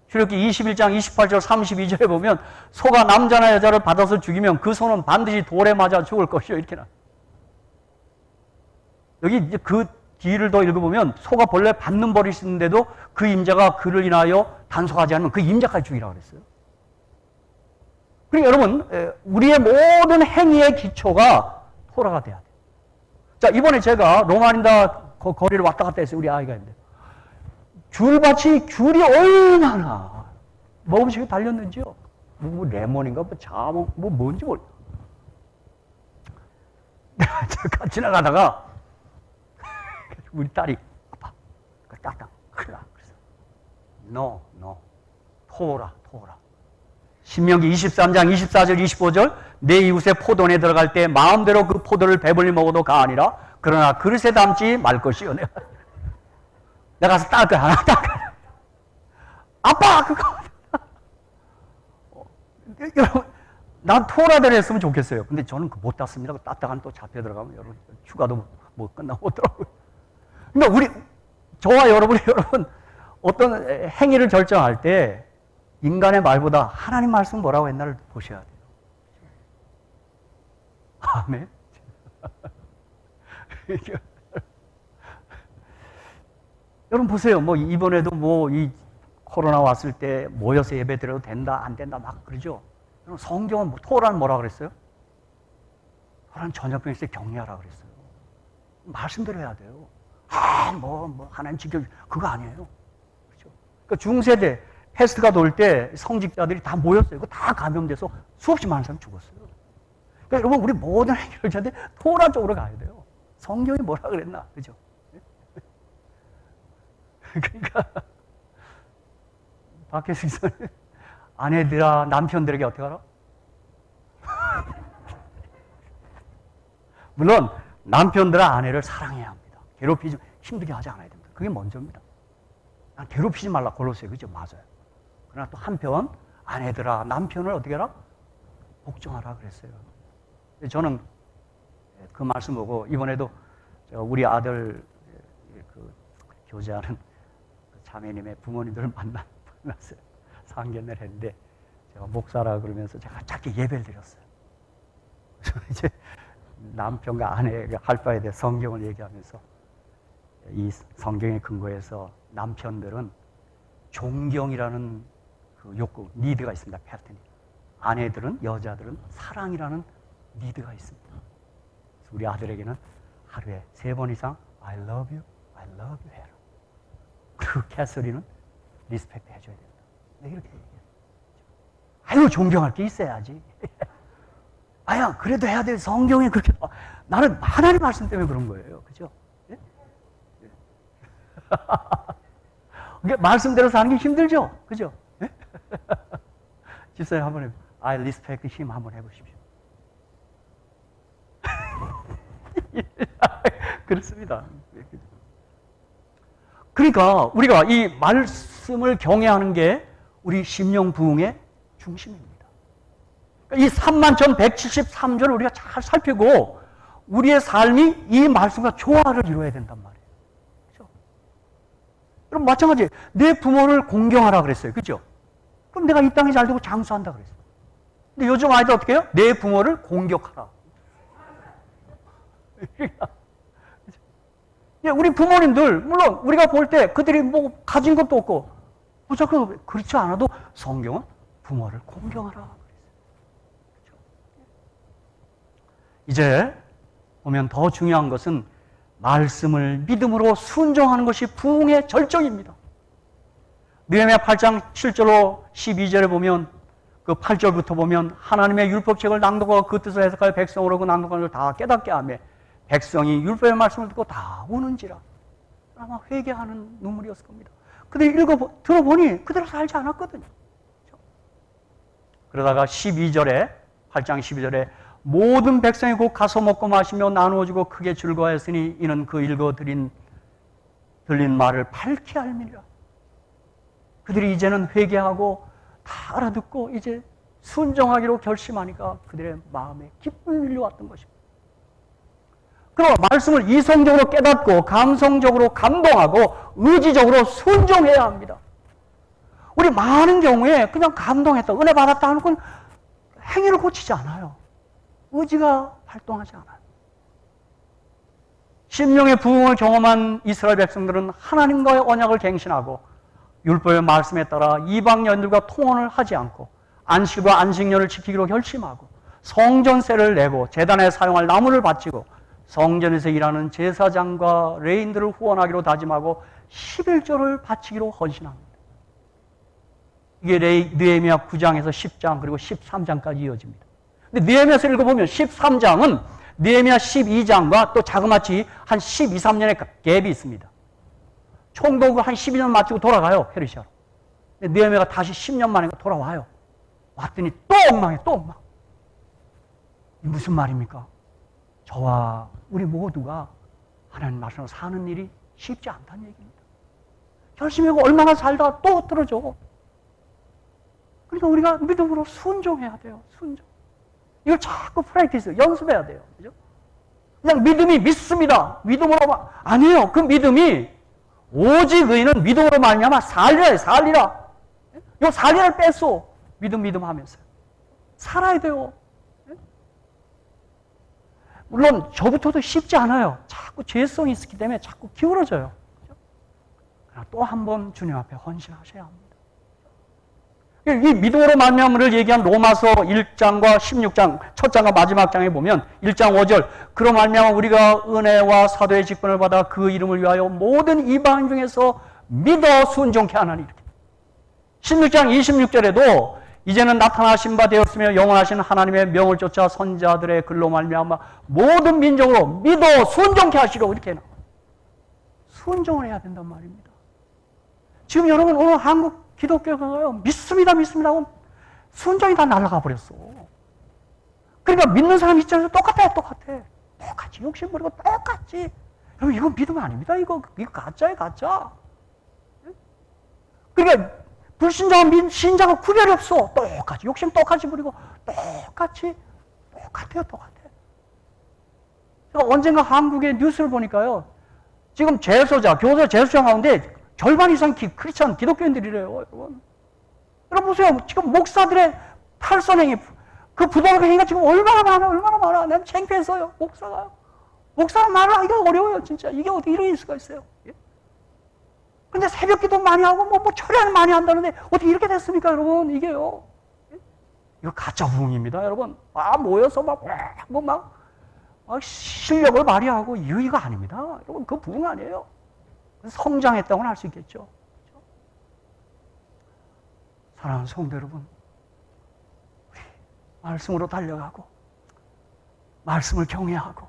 출애굽기 21장 28절 32절에 보면 소가 남자나 여자를 받아서 죽이면 그 소는 반드시 돌에 맞아 죽을 것이요 이렇게 나. 여기 이제 그 뒤를 더 읽어보면 소가 본래 받는 벌이 있는데도 그 임자가 그를 인하여 단속하지 않으면 그 임자까지 죽이라고 그랬어요. 그러니까 여러분, 우리의 모든 행위의 기초가 토라가 돼야 돼요. 자, 이번에 제가 로마린다 거리를 왔다 갔다 했어요. 우리 아이가 있는데. 귤이 얼마나 먹음직에 달렸는지요. 뭐 레몬인가, 뭐 자몽, 뭐 뭔지 몰라. 제가 지나가다가 우리 딸이 아빠, 그 따당 큰일 나. 그래서 no, 토라. 신명기 23장 24절 25절 내 이웃의 포도원에 들어갈 때 마음대로 그 포도를 배불리 먹어도 가아니라. 그러나 그릇에 담지 말 것이요. 내가 가서 딸 거야. 하나 딸 거야. 아빠 그거. 여러분, 난 토라대로 했으면 좋겠어요. 근데 저는 못 땄습니다. 땄다가는 또 잡혀 들어가면 여러분 휴가도 못 끝나고 오더라고요. 그러니까 저와 여러분 어떤 행위를 결정할 때 인간의 말보다 하나님 말씀 뭐라고 했나를 보셔야 돼요. 아멘. 여러분 보세요. 뭐 이번에도 뭐 이 코로나 왔을 때 모여서 예배 드려도 된다 안 된다 막 그러죠. 성경은 토라는 뭐라 그랬어요? 토라는 전염병 있을 때 격리하라 그랬어요. 말씀대로 해야 돼요. 뭐 하나님 지켜 그거 아니에요. 그렇죠? 그러니까 중세대 패스트가 돌 때 성직자들이 다 모였어요. 그거 다 감염돼서 수없이 많은 사람이 죽었어요. 그러니까 여러분 우리 모든 행위를 하는데 토라 쪽으로 가야 돼요. 성경이 뭐라 그랬나, 그죠? 그러니까 밖에서 아내들아 남편들에게 어떻게 하라? 물론 남편들아 아내를 사랑해야 합니다. 괴롭히지 힘들게 하지 않아야 됩니다. 그게 먼저입니다. 난 괴롭히지 말라 골로새 그죠? 맞아요. 그러나 또 한편 아내들아 남편을 어떻게 하라? 복종하라 그랬어요. 저는 그 말씀 보고 이번에도 우리 아들 그 교제하는 그 자매님의 부모님들을 만났어요. 상견례를 했는데 제가 목사라 그러면서 제가 짧게 예배를 드렸어요. 그래서 이제 남편과 아내가 할 바에 대해 성경을 얘기하면서 이 성경의 근거에서 남편들은 존경이라는 그 욕구, 니드가 있습니다. 패턴이. 아내들은, 여자들은 사랑이라는 니드가 있습니다. 그래서 우리 아들에게는 하루에 3번 이상 I love you 해라. 그리고 캐서린은 리스펙트 해줘야 된다. 내가 이렇게 얘기해요. 아유, 존경할 게 있어야지. 아야, 그래도 해야 돼. 성경에 그렇게. 나는 하나님 말씀 때문에 그런 거예요. 그죠? 예? 말씀대로 사는 게 힘들죠? 그죠? 예? 집사님 한번 해보세요. I respect him 한번 해보십시오. 그렇습니다. 그러니까 우리가 이 말씀을 경외하는 게 우리 심령 부흥의 중심입니다. 이 31,173절을 우리가 잘 살피고 우리의 삶이 이 말씀과 조화를 이루어야 된단 말이에요. 그렇죠? 그럼 마찬가지 내 부모를 공경하라 그랬어요. 그렇죠? 그럼 내가 이 땅에 잘 되고 장수한다 그랬어요. 근데 요즘 아이들 어떻게 해요? 내 부모를 공격하라. 우리 부모님들 물론 우리가 볼 때 그들이 뭐 가진 것도 없고 무조건 그렇지 않아도 성경은 부모를 공경하라 그랬어요. 이제 보면 더 중요한 것은 말씀을 믿음으로 순종하는 것이 부흥의 절정입니다. 느헤미야 8장 7절로 12절에 보면 그 8절부터 보면 하나님의 율법책을 낭독하고 그 뜻을 해석하여 백성으로 그 낭독하는 걸 다 깨닫게 하며 백성이 율법의 말씀을 듣고 다 우는지라. 아마 회개하는 눈물이었을 겁니다. 근데 들어보니 그대로 살지 않았거든요. 그러다가 12절에 8장 12절에 모든 백성이 곧 가서 먹고 마시며 나누어지고 크게 즐거워했으니 이는 그 들린 말을 밝히 알미니라. 그들이 이제는 회개하고 다 알아듣고 이제 순종하기로 결심하니까 그들의 마음에 기쁨이 밀려왔던 것입니다. 그럼 말씀을 이성적으로 깨닫고 감성적으로 감동하고 의지적으로 순종해야 합니다. 우리 많은 경우에 그냥 감동했다, 은혜 받았다 하는 건 행위를 고치지 않아요. 의지가 활동하지 않아요. 심령의 부흥을 경험한 이스라엘 백성들은 하나님과의 언약을 갱신하고 율법의 말씀에 따라 이방 여인들과 통혼을 하지 않고 안식일과 안식년을 지키기로 결심하고 성전세를 내고 제단에 사용할 나무를 바치고 성전에서 일하는 제사장과 레인들을 후원하기로 다짐하고 11조를 바치기로 헌신합니다. 이게 느헤미야 9장에서 10장 그리고 13장까지 이어집니다. 근데 느헤미야서 읽어보면 13장은 느헤미야 12장과 또 자그마치 한 12, 13년의 갭이 있습니다. 총독을 한 12년 마치고 돌아가요, 페르시아로. 근데 느헤미야가 다시 10년 만에 돌아와요. 왔더니 또 엉망해, 또 엉망. 무슨 말입니까? 저와 우리 모두가 하나님 말씀으로 사는 일이 쉽지 않다는 얘기입니다. 열심히 하고 얼마나 살다가 또 떨어져. 그러니까 우리가 믿음으로 순종해야 돼요. 순종. 이걸 자꾸 프랙티스, 연습해야 돼요. 그죠? 그냥 믿음이 믿습니다. 믿음으로만. 아니에요. 그 믿음이 오직 의인은 믿음으로 말미암아 살리라, 살리라. 요 살리라를 뺐어. 믿음 하면서요. 살아야 돼요. 물론 저부터도 쉽지 않아요. 자꾸 죄성이 있기 때문에 자꾸 기울어져요. 그러나 또 한 번 주님 앞에 헌신하셔야 합니다. 이 믿음으로 말미암음을 얘기한 로마서 1장과 16장, 첫 장과 마지막 장에 보면 1장 5절 그로 말미암아 우리가 은혜와 사도의 직분을 받아 그 이름을 위하여 모든 이방 중에서 믿어 순종케 하나니 이렇게. 16장 26절에도 이제는 나타나신 바 되었으며 영원하신 하나님의 명을 쫓아 선자들의 글로 말미암아 모든 민족으로 믿어 순종케 하시고 이렇게 나와요. 순종을 해야 된단 말입니다. 지금 여러분 오늘 한국 기독교가요 믿습니다 하고 순종이 다 날아가 버렸어. 그러니까 믿는 사람 입장에서 똑같아. 똑같이 욕심 부리고 똑같지. 여러분 이건 믿음 아닙니다. 이거 가짜예요, 가짜. 그러니까 불신자와 신자가 구별이 없어. 똑같이 욕심 똑같이 부리고 똑같아요. 제가 언젠가 한국의 뉴스를 보니까요. 지금 재소자, 교사 재소자 가운데 절반 이상 크리스찬 기독교인들이래요, 여러분. 여러분 보세요. 지금 목사들의 탈선행위, 그 부당한 행위가 지금 얼마나 많아. 난 창피했어요, 목사가. 목사가 말을 하기가 어려워요, 진짜. 이게 어떻게 이럴 수가 있어요. 예? 근데 새벽 기도 많이 하고, 철야는 많이 한다는데, 어떻게 이렇게 됐습니까, 여러분? 이게요. 예? 이거 가짜 부흥입니다, 여러분. 모여서 실력을 발휘하고, 이거 아닙니다. 여러분, 그 부흥 아니에요. 성장했다고는 할 수 있겠죠. 그렇죠? 사랑하는 성도 여러분, 우리 말씀으로 달려가고 말씀을 경외하고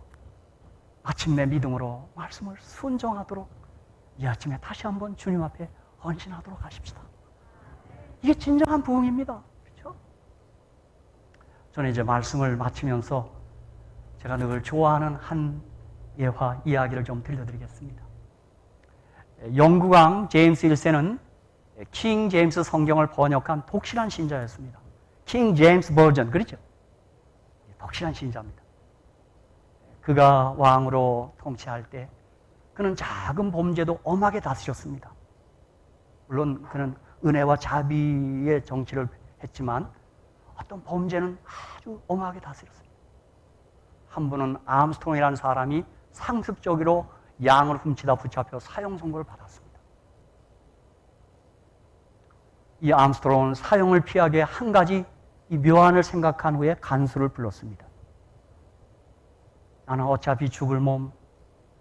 마침내 믿음으로 말씀을 순종하도록 이 아침에 다시 한번 주님 앞에 헌신하도록 하십시다. 이게 진정한 부흥입니다. 그렇죠? 저는 이제 말씀을 마치면서 제가 늘 좋아하는 한 예화 이야기를 좀 들려드리겠습니다. 영국왕 제임스 1세는 킹 제임스 성경을 번역한 독실한 신자였습니다. 킹 제임스 버전, 그렇죠? 독실한 신자입니다. 그가 왕으로 통치할 때 그는 작은 범죄도 엄하게 다스렸습니다. 물론 그는 은혜와 자비의 정치를 했지만 어떤 범죄는 아주 엄하게 다스렸습니다. 한 분은 암스트롱이라는 사람이 상습적으로 양을 훔치다 붙잡혀 사형 선고를 받았습니다. 이 암스트롱은 사형을 피하게 한 가지 이 묘안을 생각한 후에 간수를 불렀습니다. 나는 어차피 죽을 몸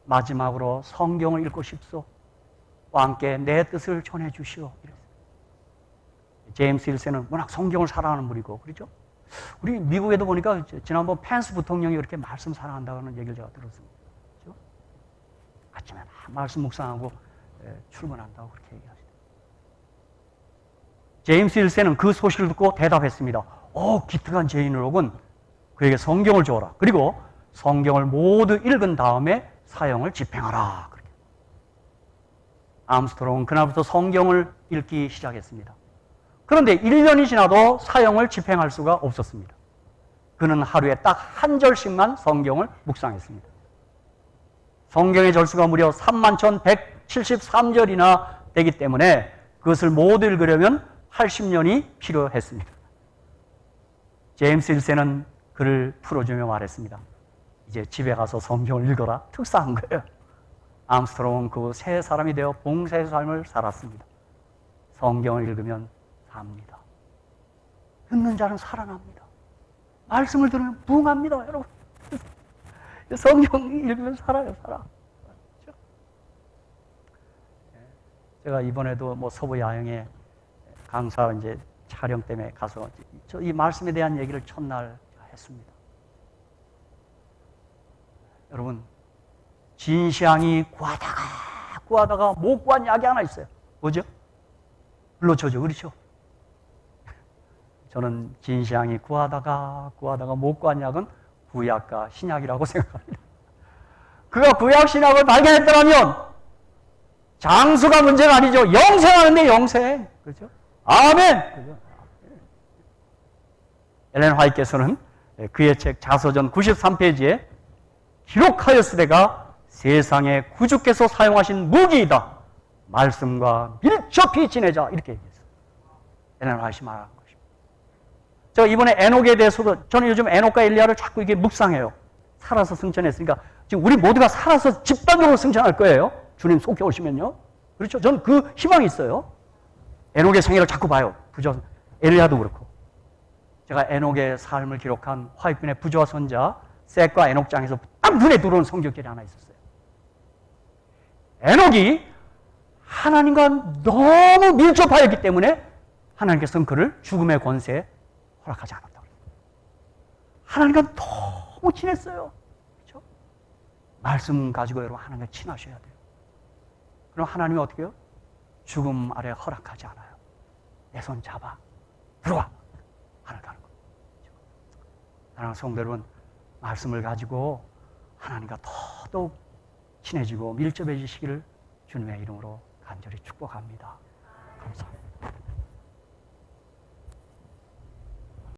마지막으로 성경을 읽고 싶소. 왕께 내 뜻을 전해 주시오. 이랬어요. 제임스 1세는 워낙 성경을 사랑하는 분이고, 그렇죠? 우리 미국에도 보니까 지난번 펜스 부통령이 그렇게 말씀 사랑한다는 얘기를 제가 들었습니다. 그렇죠? 아침에 말씀 묵상하고 출근한다고 그렇게 얘기하시죠. 제임스 1세는 그 소식을 듣고 대답했습니다. 기특한 죄인으로군. 그에게 성경을 주어라. 그리고 성경을 모두 읽은 다음에 사형을 집행하라. 그렇게. 암스트롱은 그날부터 성경을 읽기 시작했습니다. 그런데 1년이 지나도 사형을 집행할 수가 없었습니다. 그는 하루에 딱 한 절씩만 성경을 묵상했습니다. 성경의 절수가 무려 31,173절이나 되기 때문에 그것을 모두 읽으려면 80년이 필요했습니다. 제임스 1세는 글을 풀어주며 말했습니다. 이제 집에 가서 성경을 읽어라. 특사한 거예요. 암스트롱은 그 새 사람이 되어 봉사의 삶을 살았습니다. 성경을 읽으면 삽니다. 듣는 자는 살아납니다. 말씀을 들으면 부흥합니다, 여러분. 성경 읽으면 살아요, 살아. 제가 이번에도 뭐 서부 야영에 강사 이제 촬영 때문에 가서 이 말씀에 대한 얘기를 첫날 했습니다. 여러분, 진시황이 구하다가 못 구한 약이 하나 있어요. 뭐죠? 불로초죠, 그렇죠? 저는 진시황이 구하다가 못 구한 약은 구약과 신약이라고 생각합니다. 그가 구약 신약을 발견했더라면 장수가 문제가 아니죠. 영생하는데 영생. 그렇죠? 아멘! 그렇죠? 엘렌 화이트께서는 그의 책 자서전 93페이지에 기록하였으되가 세상의 구주께서 사용하신 무기이다. 말씀과 밀접히 지내자. 이렇게 얘기했어요. 엘렌 화이트이 말하는 것입니다. 제가 이번에 에녹에 대해서도 저는 요즘 에녹과 엘리야를 자꾸 이게 묵상해요. 살아서 승천했으니까 지금 우리 모두가 살아서 집단적으로 승천할 거예요. 주님 속해 오시면요. 그렇죠? 저는 그 희망이 있어요. 에녹의 생애를 자꾸 봐요. 부조, 엘리야도 그렇고. 제가 에녹의 삶을 기록한 화이트의 부조와 선자 셋과 에녹장에서 딱 눈에 들어오는 성경절이 하나 있었어요. 에녹이 하나님과 너무 밀접하였기 때문에 하나님께서는 그를 죽음의 권세에 허락하지 않았다고 그래요. 하나님과 너무 친했어요. 그렇죠? 말씀 가지고 여러분 하나님과 친하셔야 돼요. 그럼 하나님이 어떻게 해요? 죽음 아래 허락하지 않아요. 내 손 잡아. 들어와. 하나가는 거예요. 사랑하는 성도 여러분, 말씀을 가지고 하나님과 더더욱 친해지고 밀접해지시기를 주님의 이름으로 간절히 축복합니다. 감사합니다.